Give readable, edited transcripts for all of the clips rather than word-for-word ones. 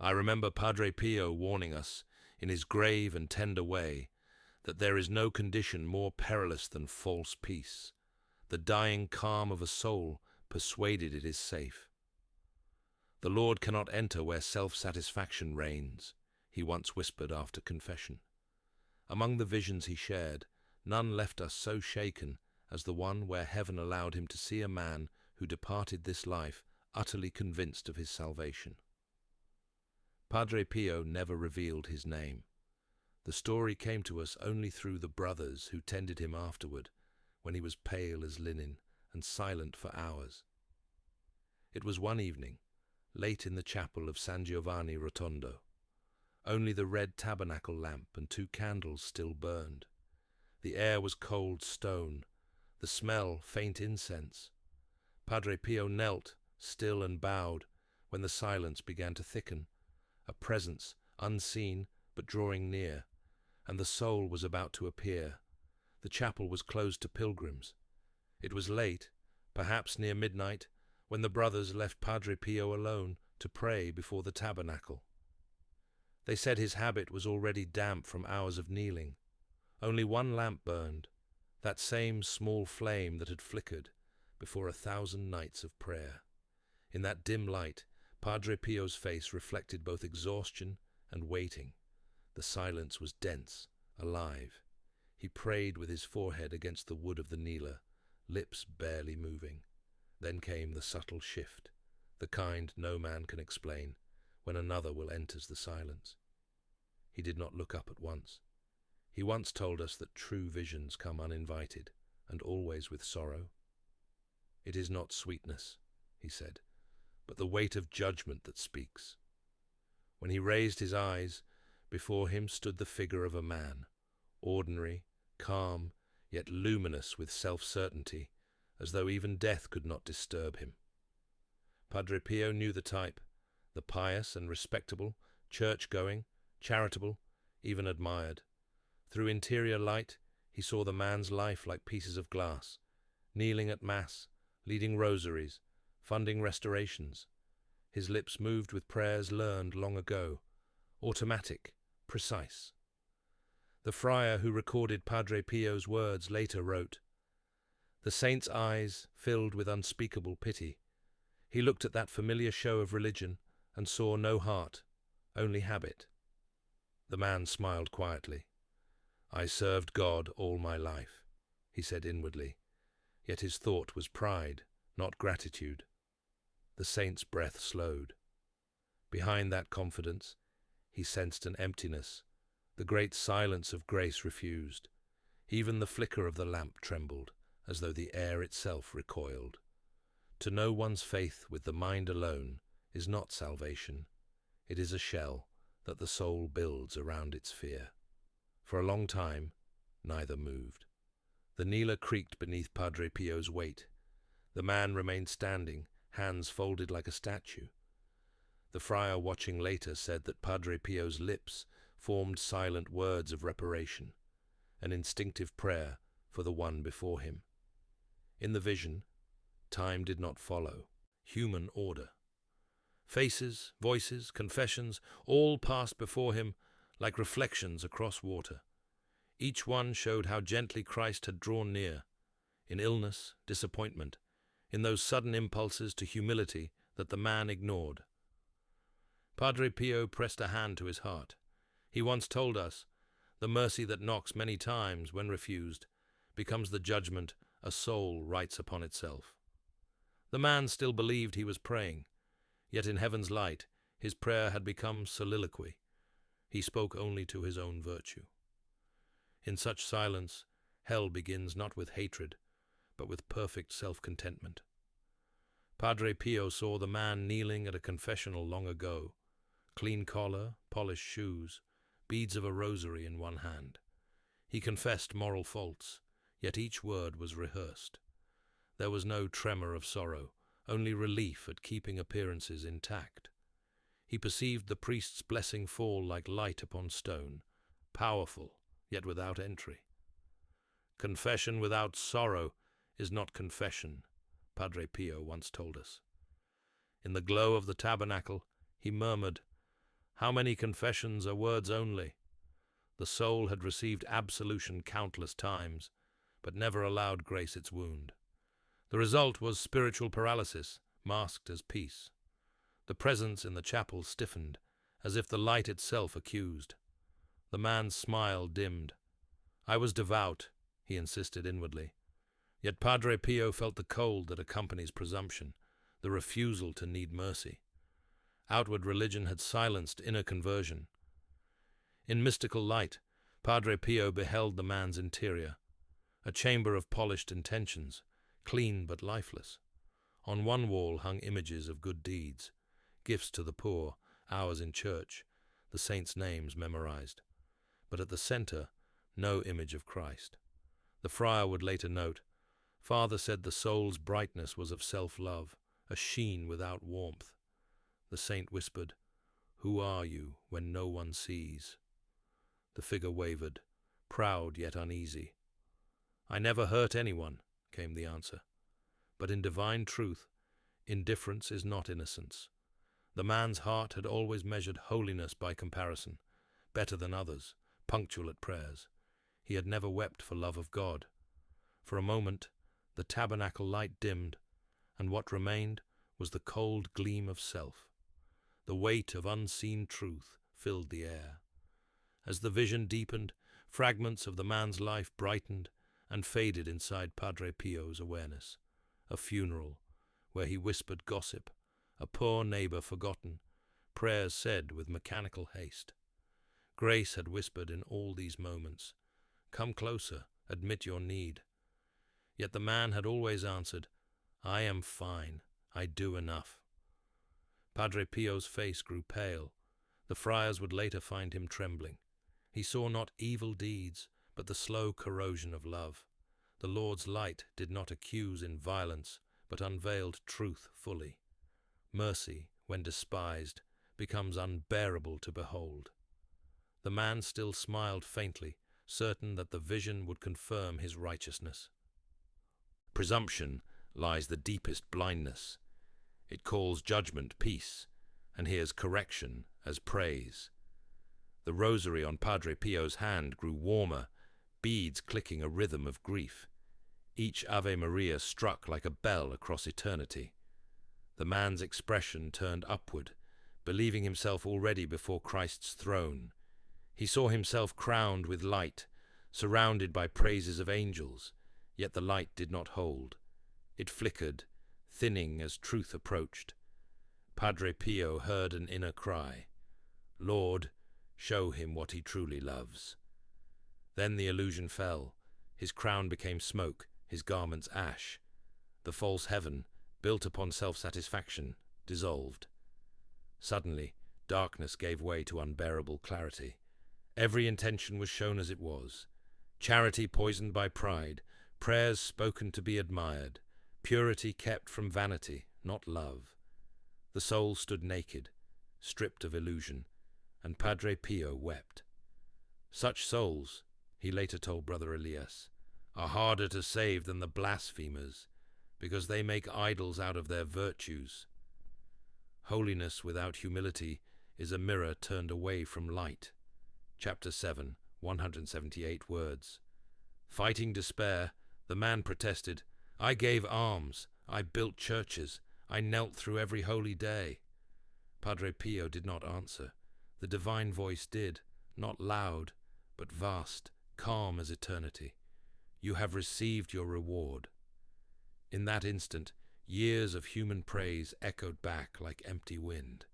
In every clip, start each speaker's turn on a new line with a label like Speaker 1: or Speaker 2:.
Speaker 1: I remember Padre Pio warning us, in his grave and tender way, that there is no condition more perilous than false peace, the dying calm of a soul persuaded it is safe. The Lord cannot enter where self-satisfaction reigns, he once whispered after confession. Among the visions he shared, none left us so shaken as the one where heaven allowed him to see a man who departed this life utterly convinced of his salvation. Padre Pio never revealed his name. The story came to us only through the brothers who tended him afterward, when he was pale as linen and silent for hours. It was one evening, late in the chapel of San Giovanni Rotondo. Only the red tabernacle lamp and 2 candles still burned. The air was cold stone, the smell faint incense. Padre Pio knelt, still and bowed, when the silence began to thicken, a presence unseen but drawing near, and the soul was about to appear. The chapel was closed to pilgrims. It was late, perhaps near midnight, when the brothers left Padre Pio alone to pray before the tabernacle. They said his habit was already damp from hours of kneeling. Only one lamp burned, that same small flame that had flickered before 1,000 nights of prayer. In that dim light, Padre Pio's face reflected both exhaustion and waiting. The silence was dense, alive. He prayed with his forehead against the wood of the kneeler, lips barely moving. Then came the subtle shift, the kind no man can explain, when another will enters the silence. He did not look up at once. He once told us that true visions come uninvited, and always with sorrow. It is not sweetness, he said, but the weight of judgment that speaks. When he raised his eyes, before him stood the figure of a man, ordinary, calm, yet luminous with self-certainty, as though even death could not disturb him. Padre Pio knew the type, the pious and respectable, church-going, charitable, even admired. Through interior light, he saw the man's life like pieces of glass, kneeling at Mass, leading rosaries, funding restorations. His lips moved with prayers learned long ago, automatic, precise. The friar who recorded Padre Pio's words later wrote, "The saint's eyes filled with unspeakable pity. He looked at that familiar show of religion and saw no heart, only habit." The man smiled quietly. "I served God all my life," he said inwardly, yet his thought was pride, not gratitude. The saint's breath slowed. Behind that confidence, he sensed an emptiness. The great silence of grace refused. Even the flicker of the lamp trembled, as though the air itself recoiled. To know one's faith with the mind alone is not salvation. It is a shell that the soul builds around its fear. For a long time, neither moved. The kneeler creaked beneath Padre Pio's weight. The man remained standing, hands folded like a statue. The friar watching later said that Padre Pio's lips formed silent words of reparation, an instinctive prayer for the one before him. In the vision, time did not follow, human order. Faces, voices, confessions, all passed before him like reflections across water. Each one showed how gently Christ had drawn near, in illness, disappointment, in those sudden impulses to humility that the man ignored. Padre Pio pressed a hand to his heart. He once told us, "The mercy that knocks many times, when refused, becomes the judgment a soul writes upon itself." The man still believed he was praying, yet in heaven's light his prayer had become soliloquy. He spoke only to his own virtue. In such silence, hell begins not with hatred, but with perfect self-contentment. Padre Pio saw the man kneeling at a confessional long ago, clean collar, polished shoes, beads of a rosary in one hand. He confessed moral faults, yet each word was rehearsed. There was no tremor of sorrow, only relief at keeping appearances intact. He perceived the priest's blessing fall like light upon stone, powerful, yet without entry. Confession without sorrow is not confession, Padre Pio once told us. In the glow of the tabernacle, he murmured, How many confessions are words only? The soul had received absolution countless times, but never allowed grace its wound. The result was spiritual paralysis, masked as peace. The presence in the chapel stiffened, as if the light itself accused. The man's smile dimmed. I was devout, he insisted inwardly. Yet Padre Pio felt the cold that accompanies presumption, the refusal to need mercy. Outward religion had silenced inner conversion. In mystical light, Padre Pio beheld the man's interior, a chamber of polished intentions, clean but lifeless. On one wall hung images of good deeds, gifts to the poor, hours in church, the saints' names memorized. But at the center, no image of Christ. The friar would later note, Father said the soul's brightness was of self-love, a sheen without warmth. The saint whispered, Who are you when no one sees? The figure wavered, proud yet uneasy. I never hurt anyone, came the answer. But in divine truth, indifference is not innocence. The man's heart had always measured holiness by comparison, better than others, punctual at prayers. He had never wept for love of God. For a moment, the tabernacle light dimmed, and what remained was the cold gleam of self. The weight of unseen truth filled the air. As the vision deepened, fragments of the man's life brightened and faded inside Padre Pio's awareness. A funeral, where he whispered gossip, a poor neighbor forgotten, prayers said with mechanical haste. Grace had whispered in all these moments, Come closer, admit your need. Yet the man had always answered, I am fine, I do enough. Padre Pio's face grew pale. The friars would later find him trembling. He saw not evil deeds, but the slow corrosion of love. The Lord's light did not accuse in violence, but unveiled truth fully. Mercy, when despised, becomes unbearable to behold. The man still smiled faintly, certain that the vision would confirm his righteousness. Presumption lies the deepest blindness. It calls judgment peace, and hears correction as praise. The rosary on Padre Pio's hand grew warmer, beads clicking a rhythm of grief. Each Ave Maria struck like a bell across eternity. The man's expression turned upward, believing himself already before Christ's throne. He saw himself crowned with light, surrounded by praises of angels, yet the light did not hold. It flickered, thinning as truth approached. Padre Pio heard an inner cry, Lord, show him what he truly loves. Then the illusion fell. His crown became smoke, his garments ash. The false heaven, built upon self-satisfaction, dissolved. Suddenly, darkness gave way to unbearable clarity. Every intention was shown as it was. Charity poisoned by pride, prayers spoken to be admired, purity kept from vanity, not love. The soul stood naked, stripped of illusion, and Padre Pio wept. Such souls, he later told Brother Elias, are harder to save than the blasphemers, because they make idols out of their virtues. Holiness without humility is a mirror turned away from light. Chapter 7, 178 words. Fighting despair, the man protested, I gave alms, I built churches, I knelt through every holy day. Padre Pio did not answer. The divine voice did, not loud, but vast, calm as eternity. You have received your reward. In that instant, years of human praise echoed back like empty wind.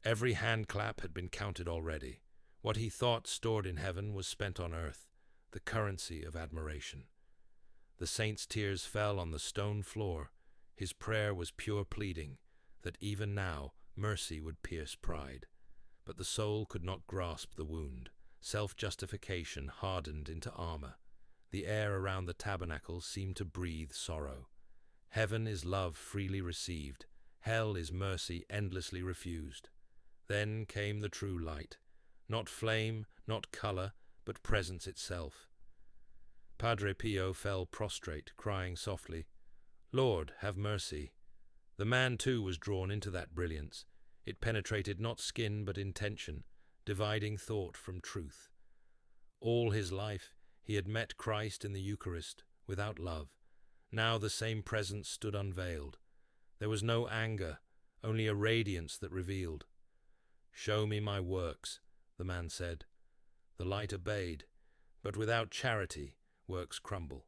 Speaker 1: Every hand clap had been counted already. What he thought stored in heaven was spent on earth, the currency of admiration. The saint's tears fell on the stone floor. His prayer was pure pleading, that even now mercy would pierce pride. But the soul could not grasp the wound. Self-justification hardened into armor. The air around the tabernacle seemed to breathe sorrow. Heaven is love freely received. Hell is mercy endlessly refused. Then came the true light. Not flame, not color, but presence itself. Padre Pio fell prostrate, crying softly, Lord, have mercy. The man too was drawn into that brilliance. It penetrated not skin but intention, dividing thought from truth. All his life he had met Christ in the Eucharist without love. Now the same presence stood unveiled. There was no anger, only a radiance that revealed. "Show me my works," the man said. The light obeyed, but without charity works crumble.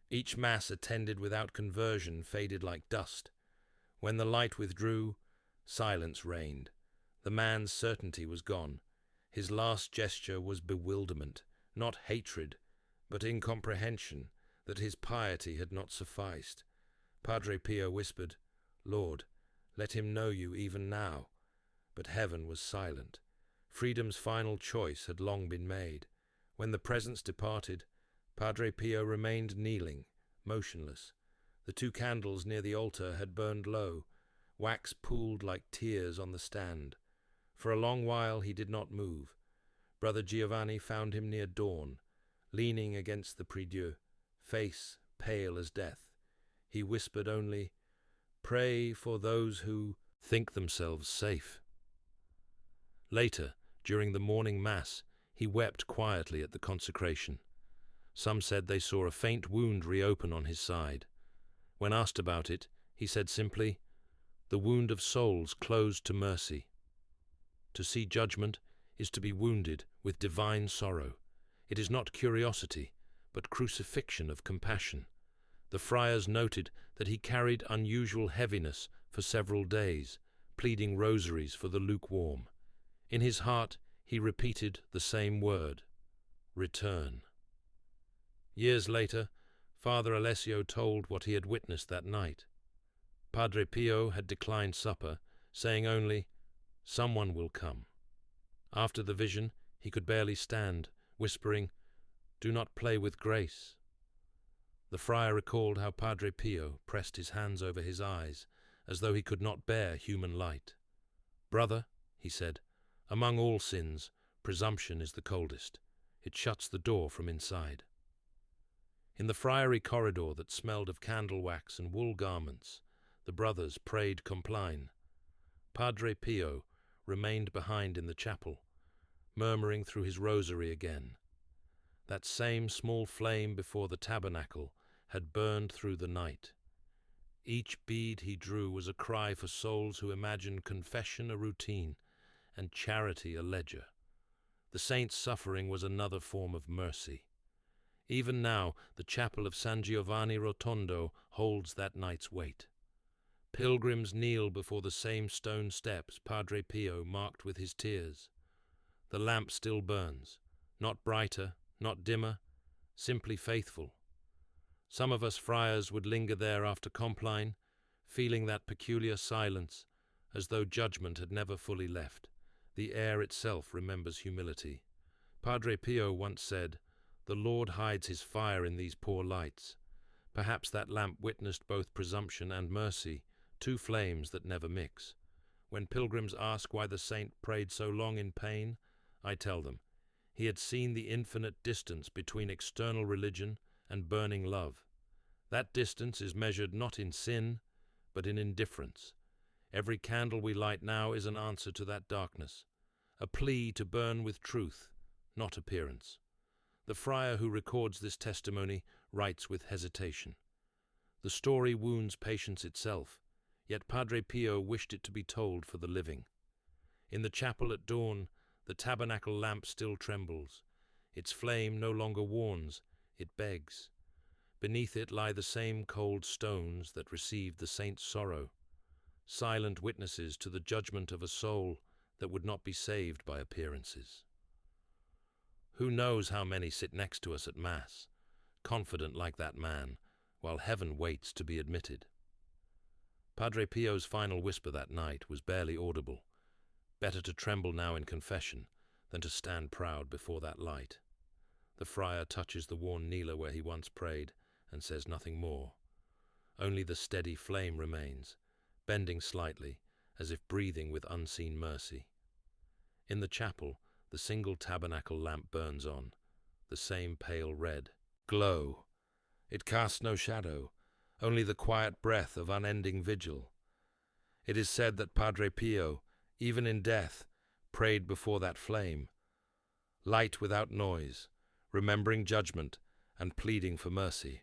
Speaker 1: Each mass attended without conversion faded like dust. When the light withdrew, silence reigned. The man's certainty was gone. His last gesture was bewilderment, not hatred, but incomprehension that his piety had not sufficed. Padre Pio whispered, "Lord, let him know you even now." But heaven was silent. Freedom's final choice had long been made. When the presence departed, Padre Pio remained kneeling, motionless. The 2 candles near the altar had burned low. Wax pooled like tears on the stand. For a long while he did not move. Brother Giovanni found him near dawn, leaning against the prie-dieu, face pale as death. He whispered only, "Pray for those who think themselves safe." Later, during the morning mass, he wept quietly at the consecration. Some said they saw a faint wound reopen on his side. When asked about it, he said simply, "The wound of souls closed to mercy." To see judgment is to be wounded with divine sorrow. It is not curiosity, but crucifixion of compassion. The friars noted that he carried unusual heaviness for several days, pleading rosaries for the lukewarm. In his heart he repeated the same word, return. Years later, Father Alessio told what he had witnessed that night. Padre Pio had declined supper, saying only, "Someone will come." After the vision, he could barely stand, whispering, "Do not play with grace." The friar recalled how Padre Pio pressed his hands over his eyes, as though he could not bear human light. "Brother," he said, "among all sins, presumption is the coldest. It shuts the door from inside." In the friary corridor that smelled of candle wax and wool garments, the brothers prayed compline. Padre Pio remained behind in the chapel, murmuring through his rosary again. That same small flame before the tabernacle had burned through the night. Each bead he drew was a cry for souls who imagined confession a routine and charity a ledger. The saint's suffering was another form of mercy. Even now, the chapel of San Giovanni Rotondo holds that night's weight. Pilgrims kneel before the same stone steps Padre Pio marked with his tears. The lamp still burns, not brighter, not dimmer, simply faithful. Some of us friars would linger there after compline, feeling that peculiar silence, as though judgment had never fully left. The air itself remembers humility. Padre Pio once said, "The Lord hides his fire in these poor lights." Perhaps that lamp witnessed both presumption and mercy, 2 flames that never mix. When pilgrims ask why the saint prayed so long in pain, I tell them, he had seen the infinite distance between external religion and burning love. That distance is measured not in sin, but in indifference. Every candle we light now is an answer to that darkness, a plea to burn with truth, not appearance. The friar who records this testimony writes with hesitation. The story wounds patience itself, yet Padre Pio wished it to be told for the living. In the chapel at dawn, the tabernacle lamp still trembles. Its flame no longer warns, it begs. Beneath it lie the same cold stones that received the saint's sorrow, silent witnesses to the judgment of a soul that would not be saved by appearances. Who knows how many sit next to us at Mass, confident like that man, while heaven waits to be admitted. Padre Pio's final whisper that night was barely audible. Better to tremble now in confession than to stand proud before that light. The friar touches the worn kneeler where he once prayed and says nothing more. Only the steady flame remains, bending slightly, as if breathing with unseen mercy. In the chapel, the single tabernacle lamp burns on, the same pale red glow. It casts no shadow, only the quiet breath of unending vigil. It is said that Padre Pio, even in death, prayed before that flame. Light without noise, remembering judgment and pleading for mercy.